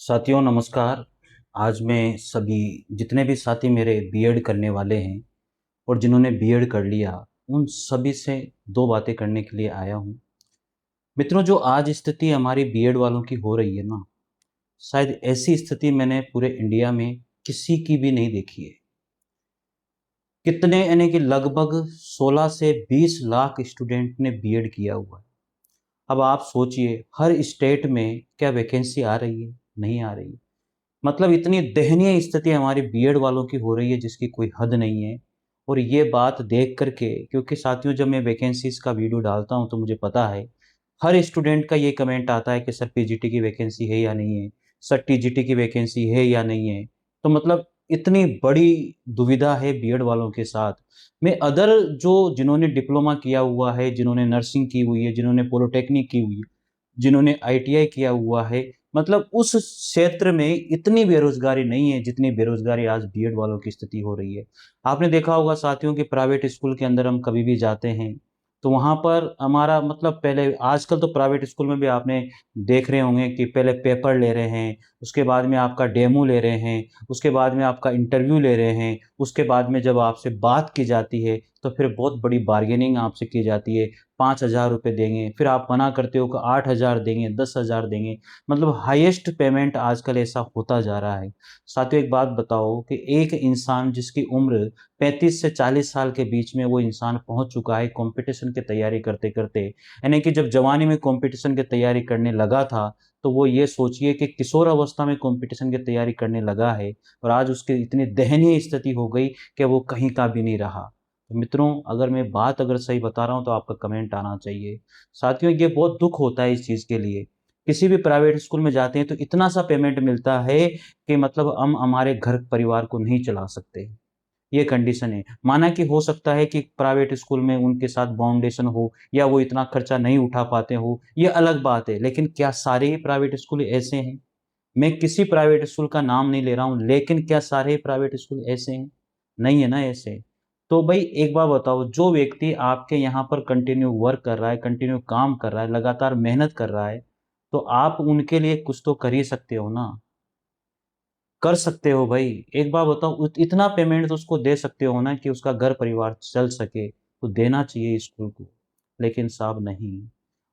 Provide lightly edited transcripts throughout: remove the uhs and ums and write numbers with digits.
साथियों नमस्कार। आज मैं सभी जितने भी साथी मेरे बीएड करने वाले हैं और जिन्होंने बीएड कर लिया, उन सभी से 2 बातें करने के लिए आया हूँ। मित्रों, जो आज स्थिति हमारी बीएड वालों की हो रही है ना, शायद ऐसी स्थिति मैंने पूरे इंडिया में किसी की भी नहीं देखी है। कितने यानी कि लगभग 16 से 20 लाख स्टूडेंट ने बीएड किया हुआ है। अब आप सोचिए, हर स्टेट में क्या वैकेंसी आ रही है? नहीं आ रही। मतलब इतनी दयनीय स्थिति हमारे बीएड वालों की हो रही है जिसकी कोई हद नहीं है। और ये बात देख कर के, क्योंकि साथियों जब मैं वैकेंसीज़ का वीडियो डालता हूँ तो मुझे पता है, हर स्टूडेंट का ये कमेंट आता है कि सर पीजीटी की वैकेंसी है या नहीं है? सर टीजीटी की वैकेंसी है या नहीं है? तो मतलब इतनी बड़ी दुविधा है बीएड वालों के साथ। मैं अदर जो जिन्होंने डिप्लोमा किया हुआ है, जिन्होंने नर्सिंग की हुई है, जिन्होंने पॉलिटेक्निक की हुई है, जिन्होंने आईटीआई किया हुआ है, मतलब उस क्षेत्र में इतनी बेरोज़गारी नहीं है जितनी बेरोज़गारी आज बीएड वालों की स्थिति हो रही है। आपने देखा होगा साथियों कि प्राइवेट स्कूल के अंदर हम कभी भी जाते हैं, तो वहाँ पर हमारा मतलब पहले आजकल तो प्राइवेट स्कूल में भी आपने देख रहे होंगे कि पहले पेपर ले रहे हैं, उसके बाद में आपका डेमो ले रहे हैं, उसके बाद में आपका इंटरव्यू ले रहे हैं, उसके बाद में जब आपसे बात की जाती है, तो फिर बहुत बड़ी बार्गेनिंग आपसे की जाती है। 5,000 रुपए देंगे, फिर आप मना करते हो कि 8,000 देंगे, 10,000 देंगे, मतलब हाईएस्ट पेमेंट आजकल ऐसा होता जा रहा है। साथियों एक बात बताओ कि एक इंसान जिसकी उम्र 35 से 40 साल के बीच में वो इंसान पहुँच चुका है कॉम्पिटिशन की तैयारी करते-करते, यानी कि जब जवानी में कॉम्पिटिशन की तैयारी करने लगा था, तो वो ये सोचिए कि किशोर अवस्था में कॉम्पिटिशन की तैयारी करने लगा है और आज उसकी इतनी दयनीय स्थिति हो गई कि वो कहीं का भी नहीं रहा। तो मित्रों, अगर मैं बात अगर सही बता रहा हूँ तो आपका कमेंट आना चाहिए। साथियों ये बहुत दुःख होता है इस चीज़ के लिए। किसी भी प्राइवेट स्कूल में जाते हैं तो इतना सा पेमेंट मिलता है कि मतलब हम हमारे घर परिवार को नहीं चला सकते। ये कंडीशन है। माना कि हो सकता है कि प्राइवेट स्कूल में उनके साथ बाउंडेशन हो या वो इतना खर्चा नहीं उठा पाते हो, ये अलग बात है। लेकिन क्या सारे ही प्राइवेट स्कूल ऐसे हैं? मैं किसी प्राइवेट स्कूल का नाम नहीं ले रहा हूँ, लेकिन क्या सारे ही प्राइवेट स्कूल ऐसे हैं? नहीं है ना ऐसे। तो भई एक बात बताओ, जो व्यक्ति आपके यहाँ पर कंटिन्यू वर्क कर रहा है, कंटिन्यू काम कर रहा है, लगातार मेहनत कर रहा है, तो आप उनके लिए कुछ तो कर ही सकते हो ना। कर सकते हो भाई। एक बात बताओ, इतना पेमेंट तो उसको दे सकते हो ना कि उसका घर परिवार चल सके, तो देना चाहिए स्कूल को। लेकिन साहब नहीं।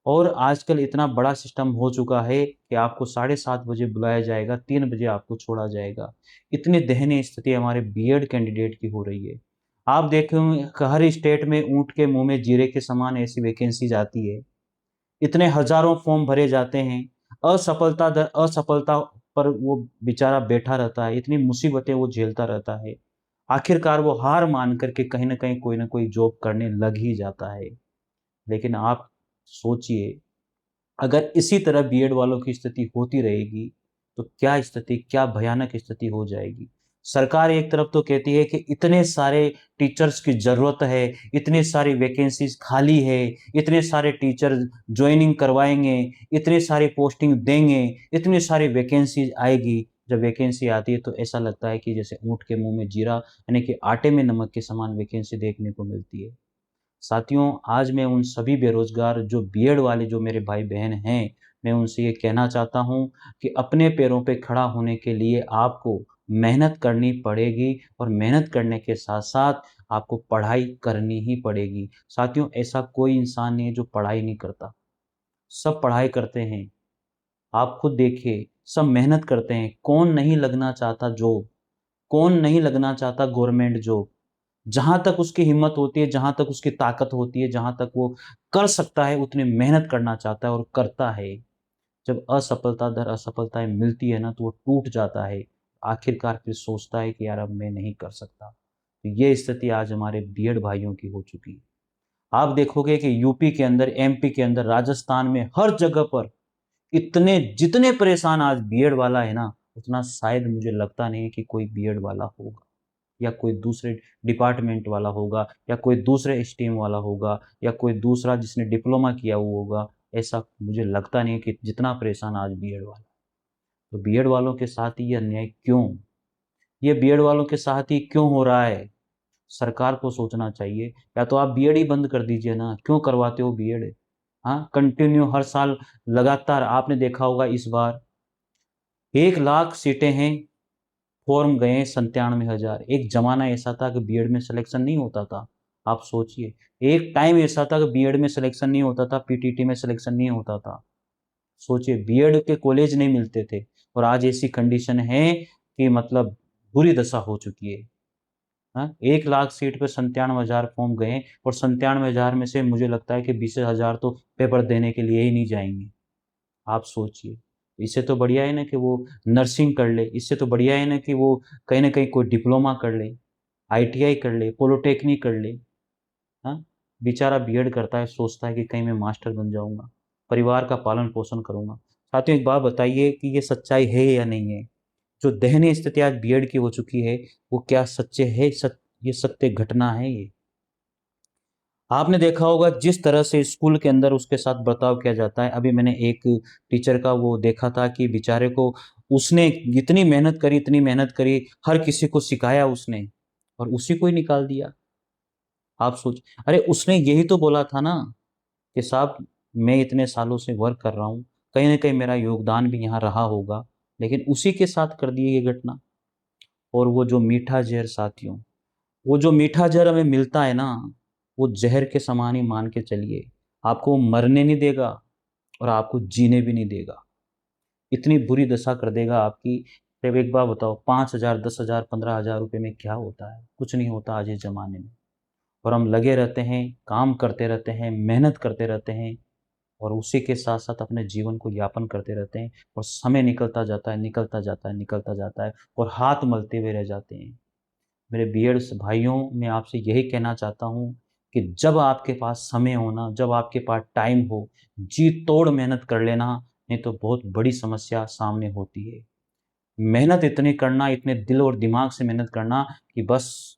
और आजकल इतना बड़ा सिस्टम हो चुका है कि आपको 7:30 बजे बुलाया जाएगा, 3 बजे आपको छोड़ा जाएगा। इतनी दयनीय स्थिति हमारे बीएड कैंडिडेट की हो रही है। आप देखे होंगे कि हर स्टेट में ऊँट के मुँह में जीरे के समान ऐसी वैकेंसीज़ आती है। इतने हज़ारों फॉर्म भरे जाते हैं, असफलता दर असफलता पर वो बेचारा बैठा रहता है, इतनी मुसीबतें वो झेलता रहता है। आखिरकार वो हार मान कर के कहीं न कहीं कोई न कोई जॉब करने लग ही जाता है। लेकिन आप सोचिए, अगर इसी तरह बीएड वालों की स्थिति होती रहेगी, तो क्या स्थिति, क्या भयानक स्थिति हो जाएगी। सरकार एक तरफ तो कहती है कि इतने सारे टीचर्स की ज़रूरत है, इतनी सारी वैकेंसीज़ खाली है, इतने सारे टीचर जॉइनिंग करवाएँगे, इतनी सारी पोस्टिंग देंगे, इतनी सारी वैकेंसीज़ आएगी। जब वैकेंसी आती है तो ऐसा लगता है कि जैसे ऊँट के मुँह में जीरा, यानी कि आटे में नमक के समान वैकेंसी देखने को मिलती है। साथियों, आज मैं उन सभी बेरोज़गार जो बीएड वाले जो मेरे भाई-बहन हैं, मैं उनसे ये कहना चाहता हूँ कि अपने पैरों पे खड़ा होने के लिए आपको मेहनत करनी पड़ेगी और मेहनत करने के साथ-साथ आपको पढ़ाई करनी ही पड़ेगी। साथियों, ऐसा कोई इंसान नहीं है जो पढ़ाई नहीं करता, सब पढ़ाई करते हैं। आप खुद देखिए, सब मेहनत करते हैं। कौन नहीं लगना चाहता जॉब? कौन नहीं लगना चाहता गवर्नमेंट जॉब? जहाँ तक उसकी हिम्मत होती है, जहाँ तक उसकी ताकत होती है, जहाँ तक वो कर सकता है, उतनी मेहनत करना चाहता है और करता है। जब असफलता दर असफलताएँ मिलती है ना, तो वो टूट जाता है। आखिरकार फिर सोचता है कि यार अब मैं नहीं कर सकता। तो ये स्थिति आज हमारे बीएड भाइयों की हो चुकी है। आप देखोगे कि यूपी के अंदर, एमपी के अंदर, राजस्थान में हर जगह पर इतने जितने परेशान आज बीएड वाला है ना, उतना शायद मुझे लगता नहीं है कि कोई बीएड वाला होगा। या कोई दूसरे डिपार्टमेंट वाला होगा या कोई दूसरे स्ट्रीम वाला होगा या कोई दूसरा जिसने डिप्लोमा किया हुआ होगा, ऐसा मुझे लगता नहीं है कि जितना परेशान आज बीएड वाला। तो बीएड वालों के साथ ही ये अन्याय क्यों? ये बीएड वालों के साथ ही क्यों हो रहा है? सरकार को सोचना चाहिए, या तो आप बीएड ही बंद कर दीजिए ना, क्यों करवाते हो बीएड? हाँ, कंटिन्यू हर साल लगातार आपने देखा होगा इस बार 1 लाख सीटें हैं, फॉर्म गए 97,000। एक ज़माना ऐसा था कि बीएड में सिलेक्शन नहीं होता था। आप सोचिए, एक टाइम ऐसा था कि बीएड में सिलेक्शन नहीं होता था, पीटीटी में सिलेक्शन नहीं होता था। सोचिए, बीएड के कॉलेज नहीं मिलते थे और आज ऐसी कंडीशन है कि मतलब बुरी दशा हो चुकी है। हाँ, 1 लाख सीट पे 97,000 फॉर्म गए और 97,000 में से मुझे लगता है कि 20,000 तो पेपर देने के लिए ही नहीं जाएंगे। आप सोचिए, इससे तो बढ़िया है ना कि वो नर्सिंग कर ले, इससे तो बढ़िया है ना कि वो कहीं ना कहीं कोई डिप्लोमा कर ले, आईटीआई कर ले, पॉलिटेक्निक कर ले। हाँ, बेचारा बीएड करता है, सोचता है कि कहीं मैं मास्टर बन जाऊंगा, परिवार का पालन पोषण करूंगा। साथियों, एक बात बताइए कि ये सच्चाई है या नहीं है? जो दयनीय स्थिति आज बीएड की हो चुकी है, वो क्या सच्चे है? ये सत्य घटना है ये। आपने देखा होगा जिस तरह से स्कूल के अंदर उसके साथ बर्ताव किया जाता है। अभी मैंने एक टीचर का वो देखा था कि बेचारे को, उसने इतनी मेहनत करी, हर किसी को सिखाया उसने, और उसी को ही निकाल दिया। आप सोच, अरे उसने यही तो बोला था ना कि साहब, मैं इतने सालों से वर्क कर रहा हूँ, कहीं न कहीं मेरा योगदान भी यहाँ रहा होगा, लेकिन उसी के साथ कर दी ये घटना। और वो जो मीठा ज़हर साथियों, वो जो मीठा ज़हर हमें मिलता है ना, वो ज़हर के समान ही मान के चलिए। आपको मरने नहीं देगा और आपको जीने भी नहीं देगा। इतनी बुरी दशा कर देगा आपकी। अब एक बात बताओ, 5,000, 10,000, 15,000 रुपए में क्या होता है? कुछ नहीं होता आज इस ज़माने में। और हम लगे रहते हैं, काम करते रहते हैं, मेहनत करते रहते हैं और उसी के साथ-साथ अपने जीवन को यापन करते रहते हैं और समय निकलता जाता है, निकलता जाता है, निकलता जाता है और हाथ मलते हुए रह जाते हैं। मेरे बीएड्स भाइयों, मैं आपसे यही कहना चाहता हूँ कि जब आपके पास समय हो ना, जब आपके पास टाइम हो, जी तोड़ मेहनत कर लेना, नहीं तो बहुत बड़ी समस्या सामने होती है। मेहनत इतनी करना, इतने दिल और दिमाग से मेहनत करना कि बस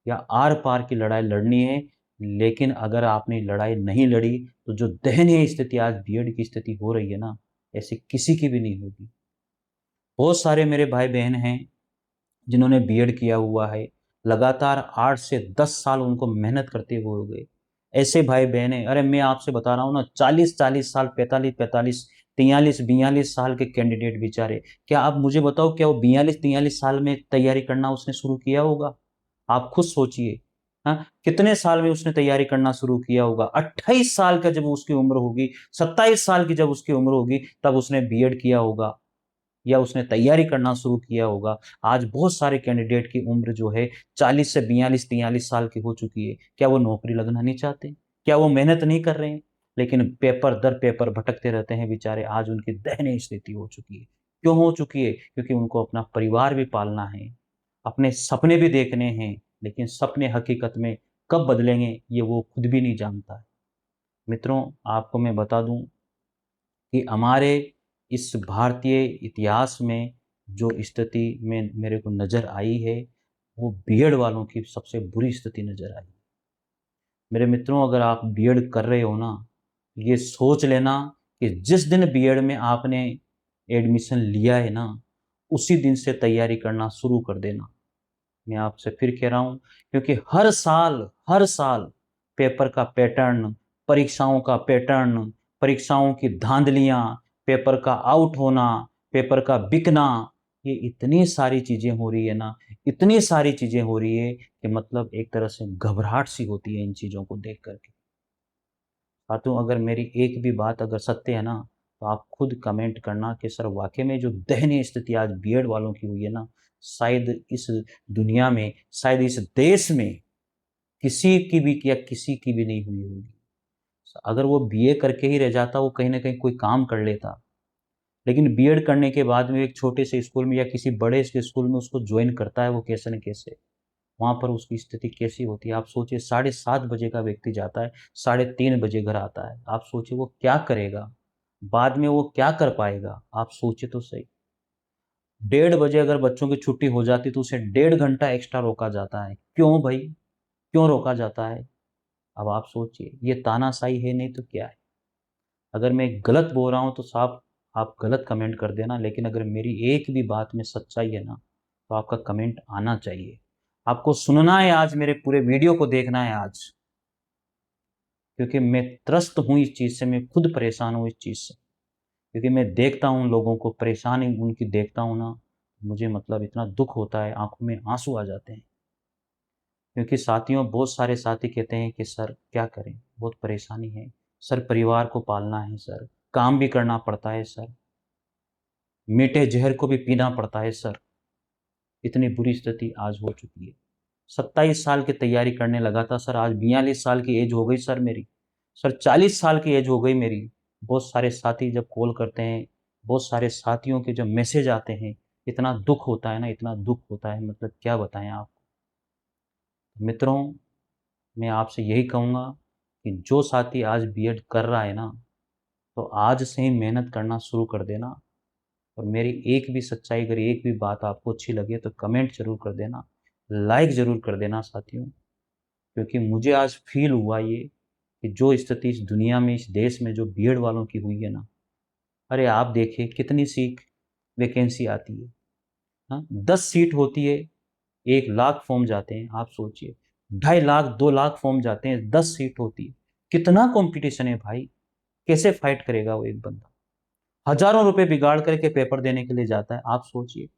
या आर-पार की लड़ाई लड़नी है, लेकिन अगर आपने लड़ाई नहीं लड़ी, तो जो दयनीय स्थिति आज बीएड की स्थिति हो रही है ना, ऐसी किसी की भी नहीं होगी। बहुत सारे मेरे भाई-बहन हैं जिन्होंने बीएड किया हुआ है, लगातार 8 से 10 साल उनको मेहनत करते हुए हो गए। ऐसे भाई-बहन हैं, अरे मैं आपसे बता रहा हूँ ना, 40-40 साल, 45-45, 43-42 साल के कैंडिडेट बेचारे। क्या आप मुझे बताओ, क्या वो 42-43 साल में तैयारी करना उसने शुरू किया होगा? आप खुद सोचिए। हाँ, कितने साल में उसने तैयारी करना शुरू किया होगा? 28 साल का जब उसकी उम्र होगी, 27 साल की जब उसकी उम्र होगी, तब उसने बीएड किया होगा या उसने तैयारी करना शुरू किया होगा। आज बहुत सारे कैंडिडेट की उम्र जो है 40 से 42-43 साल की हो चुकी है। क्या वो नौकरी लगना नहीं चाहते? क्या वो मेहनत नहीं कर रहे हैं? लेकिन पेपर दर पेपर भटकते रहते हैं बेचारे। आज उनकी दयनीय स्थिति हो चुकी है। क्यों हो चुकी है? क्योंकि उनको अपना परिवार भी पालना है, अपने सपने भी देखने हैं, लेकिन सपने हकीकत में कब बदलेंगे ये वो खुद भी नहीं जानता है। मित्रों, आपको मैं बता दूँ कि हमारे इस भारतीय इतिहास में जो स्थिति में मेरे को नज़र आई है, वो बीएड वालों की सबसे बुरी स्थिति नज़र आई। मेरे मित्रों, अगर आप बीएड कर रहे हो ना, ये सोच लेना कि जिस दिन बीएड में आपने एडमिशन लिया है ना, उसी दिन से तैयारी करना शुरू कर देना। मैं आपसे फिर कह रहा हूँ, क्योंकि हर साल पेपर का पैटर्न, परीक्षाओं का पैटर्न, परीक्षाओं की धांधलियाँ, पेपर का आउट होना, पेपर का बिकना, ये इतनी सारी चीज़ें हो रही है ना, इतनी सारी चीज़ें हो रही है कि मतलब एक तरह से घबराहट सी होती है इन चीज़ों को देख कर के। साथियों, अगर मेरी एक भी बात अगर सत्य है ना, तो आप खुद कमेंट करना कि सर वाक़ई में जो दयनीय स्थिति आज बीएड वालों की हुई है ना, शायद इस दुनिया में, शायद इस देश में किसी की भी या किसी की भी नहीं हुई होगी। अगर वो बीए करके ही रह जाता, वो कहीं न कहीं कोई काम कर लेता। लेकिन बीएड करने के बाद में एक छोटे से स्कूल में या किसी बड़े से स्कूल में उसको जॉइन करता है वो कैसे न कैसे। वहाँ पर उसकी स्थिति कैसी होती है? आप सोचिए, 7:30 बजे का व्यक्ति जाता है, 3:30 बजे घर आता है। आप सोचिए वो क्या करेगा? बाद में वो क्या कर पाएगा? आप सोचिए तो सही। 1:30 बजे अगर बच्चों की छुट्टी हो जाती तो उसे 1.5 घंटा एक्स्ट्रा रोका जाता है। क्यों भई? क्यों रोका जाता है? अब आप सोचिए, ये तानाशाही है नहीं तो क्या है? अगर मैं गलत बोल रहा हूँ तो साहब आप गलत कमेंट कर देना, लेकिन अगर मेरी एक भी बात में सच्चाई है ना, तो आपका कमेंट आना चाहिए। आपको सुनना है आज, मेरे पूरे वीडियो को देखना है आज, क्योंकि मैं त्रस्त हूँ इस चीज़ से, मैं खुद परेशान हूँ इस चीज़ से। क्योंकि मैं देखता हूँ लोगों को परेशानी उनकी देखता हूँ ना, मुझे मतलब इतना दुःख होता है, आँखों में आँसू आ जाते हैं। क्योंकि साथियों बहुत सारे साथी कहते हैं कि सर क्या करें, बहुत परेशानी है, सर परिवार को पालना है सर, काम भी करना पड़ता है सर, मीठे ज़हर को भी पीना पड़ता है सर, इतनी बुरी स्थिति आज हो चुकी है। 27 साल की तैयारी करने लगा था सर, आज 42 साल की एज हो गई सर मेरी। सर 40 साल की एज हो गई मेरी। बहुत सारे साथी जब कॉल करते हैं, बहुत सारे साथियों के जब मैसेज आते हैं, इतना दुःख होता है ना, इतना दुःख होता है मतलब क्या बताएँ आपको। मित्रों, मैं आपसे यही कहूँगा कि जो साथी आज बीएड कर रहा है ना, तो आज से ही मेहनत करना शुरू कर देना। और मेरी एक भी सच्चाई, अगर एक भी बात आपको अच्छी लगे तो कमेंट ज़रूर कर देना, लाइक ज़रूर कर देना साथियों। क्योंकि मुझे आज फ़ील हुआ ये कि जो स्थिति इस दुनिया में, इस देश में जो बीएड वालों की हुई है ना, अरे आप देखिए कितनी सी वैकेंसी आती है, हाँ? 10 सीट होती है, 1 लाख फॉर्म जाते हैं, आप सोचिए। 2.5 लाख, 2 लाख फॉर्म जाते हैं, 10 सीट होती है। कितना कॉम्पिटिशन है भाई, कैसे फाइट करेगा वो एक बंदा? हज़ारों रुपए बिगाड़ करके पेपर देने के लिए जाता है, आप सोचिए।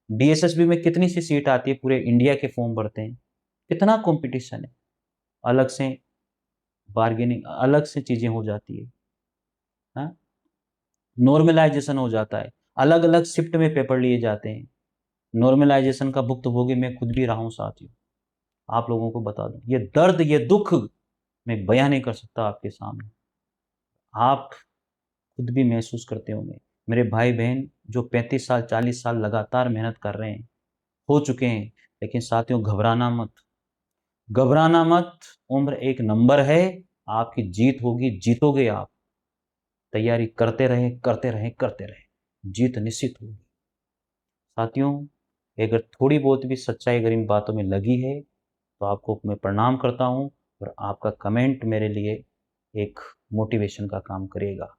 डीएसएसबी में कितनी सी सीट आती है, पूरे इंडिया के फॉर्म भरते हैं, कितना कॉम्पिटिशन है। अलग से बार्गेनिंग, अलग से चीज़ें हो जाती है, हाँ? नॉर्मलाइज़ेशन हो जाता है, अलग-अलग शिफ्ट में पेपर लिए जाते हैं। नॉर्मलाइज़ेशन का भुक्तभोगी मैं खुद भी रहा हूँ साथियों, आप लोगों को बता दूँ। ये दर्द, ये दुःख मैं बयाँ नहीं कर सकता आपके सामने। आप खुद भी महसूस करते होंगे। मेरे भाई-बहन जो 35 साल, 40 साल लगातार मेहनत कर रहे हैं, हो चुके हैं, लेकिन साथियों घबराना मत, घबराना मत, उम्र एक नंबर है, आपकी जीत होगी, जीतोगे आप। तैयारी करते रहें, करते रहें, करते रहें, जीत निश्चित होगी। साथियों, अगर थोड़ी बहुत भी सच्चाई अगर इन बातों में लगी है, तो आपको मैं प्रणाम करता हूँ और आपका कमेंट मेरे लिए एक मोटिवेशन का काम करेगा।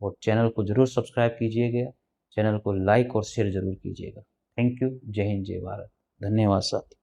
और चैनल को ज़रूर सब्सक्राइब कीजिएगा, चैनल को लाइक और शेयर ज़रूर कीजिएगा। Thank you. जय हिंद, जय भारत। धन्यवाद साथियों।